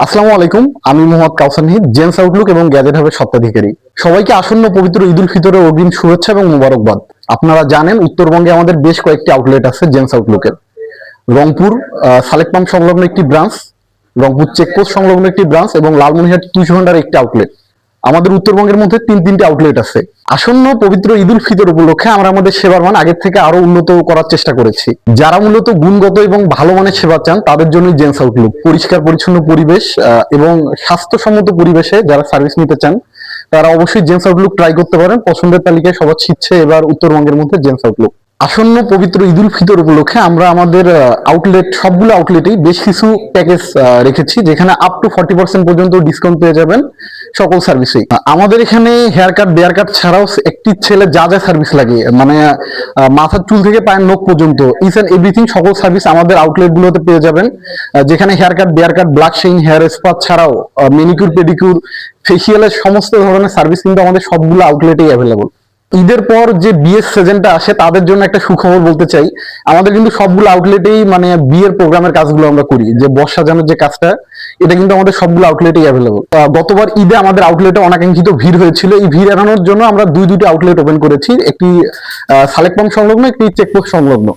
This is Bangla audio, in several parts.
আসসালামু আলাইকুম। আমি মোহাম্মদ কাউসার নাহিদ, জেন্স আউটলুক এবং গ্যাজেট হাবের স্বত্বাধিকারী। সবাইকে আসন্ন পবিত্র ঈদুল ফিতরের অগ্রিম শুভেচ্ছা এবং মোবারকবাদ। আপনারা জানেন উত্তরবঙ্গে আমাদের বেশ কয়েকটি আউটলেট আছে জেন্স আউটলুকের। রংপুর সালেক পাম্প সংলগ্ন একটি ব্রাঞ্চ, রংপুর চেকপোস্ট সংলগ্ন একটি ব্রাঞ্চ এবং লালমনিরহাট তুষি ভান্ডার একটি আউটলেট। আমাদের উত্তরবঙ্গের মধ্যে তিনটি আউটলেট আছে। আসন্ন পবিত্র ঈদুল ফিতর উপলক্ষে আমরা আমাদের সেবার মান আগের থেকে আরো উন্নত করার চেষ্টা করেছি। যারা মূলত গুণগত এবং ভালো মানের সেবা চান তাদের জন্যই জেন্স আউটলুক। পরিষ্কার পরিচ্ছন্ন পরিবেশ এবং স্বাস্থ্যসম্মত পরিবেশে যারা সার্ভিস নিতে চান তারা অবশ্যই জেন্স আউটলুক ট্রাই করতে পারেন। পছন্দের তালিকায় সবার ছিটছে এবার উত্তরবঙ্গের মধ্যে জেন্স আউটলুক। আসন্ন পবিত্র ঈদুল ফিতর উপলক্ষে আমরা আমাদের সবগুলো আউটলেটেই বেশ কিছু প্যাকেজ রেখেছি, যেখানে আপ টু 40% পর্যন্ত ডিসকাউন্ট পেয়ে যাবেন সকল সার্ভিসেই। আমাদের এখানে হেয়ার কাট, বেয়ার কাট ছাড়াও একটি ছেলে যা যা সার্ভিস লাগে, মানে মাথার চুল থেকে পায়ের নখ পর্যন্ত ইচ এন্ড এভরিথিং সকল সার্ভিস আমাদের আউটলেট গুলোতে পেয়ে যাবেন। যেখানে হেয়ার কাট, বেয়ার কাট, ব্লাক শেইং, হেয়ার স্পা ছাড়াও মেনিকিউর, পেডিকিউর, ফেসিয়ালের সমস্ত ধরনের সার্ভিস কিন্তু আমাদের সবগুলো আউটলেটেই অ্যাভেলেবল। ঈদের পর যে বিয়ের সিজনটা আসে তাদের জন্য একটা সুখবর বলতে চাই, আমাদের কিন্তু সবগুলো আউটলেটেই মানে বিয়ের প্রোগ্রামের কাজগুলো আমরা করি। যে বর সাজানোর যে কাজটা, এটা কিন্তু আমাদের সবগুলো আউটলেটেই অ্যাভেলেবল। গতবার ঈদে আমাদের আউটলেটে অনাকাঙ্ক্ষিত ভিড় হয়েছিল, এই ভিড় এড়ানোর জন্য আমরা দুটি আউটলেট ওপেন করেছি, একটি সালেক পাম্প সংলগ্ন, একটি চেকপোস্ট সংলগ্ন।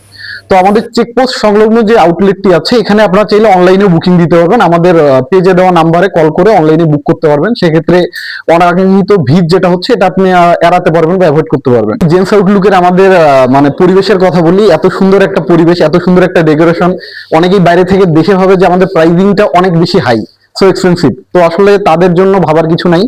তো আমাদের চেকপোস্ট সংলগ্ন যে আউটলেটটি আছে এখানে আপনারা চাইলে অনলাইনে বুকিং দিতে পারবেন। আমাদের পেজে দেওয়া নাম্বারে কল করে অনলাইনে বুক করতে পারবেন। সেক্ষেত্রে অনাকাঙ্ক্ষিত ভিড় যেটা হচ্ছে এটা আপনি এড়াতে পারবেন বা অ্যাভয়েড করতে পারবেন। জেন্স আউটলুকের আমাদের মানে পরিবেশের কথা বলি, এত সুন্দর একটা পরিবেশ, এত সুন্দর একটা ডেকোরেশন, অনেকেই বাইরে থেকে দেখে ভাবে যে আমাদের প্রাইসিংটা অনেক বেশি হাই, সো এক্সপেন্সিভ। তো আসলে তাদের জন্য ভাবার কিছু নাই,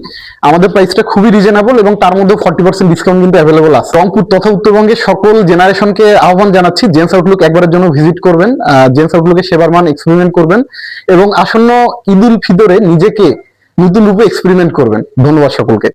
আমাদের প্রাইসটা খুবই রিজনেবল এবং তার মধ্যে 40% ডিসকাউন্ট কিন্তু অ্যাভেলেবল আছে। রংপুর তথা উত্তরবঙ্গের সকল জেনারেশনকে আহ্বান জানাচ্ছি, জেন্স আউটলুক একবারের জন্য ভিজিট করবেন, জেন্স আউটলুকের সেবার মান এক্সপেরিমেন্ট করবেন এবং আসন্ন ঈদুল ফিতরে নিজেকে নতুন রূপে এক্সপেরিমেন্ট করবেন। ধন্যবাদ সকলকে।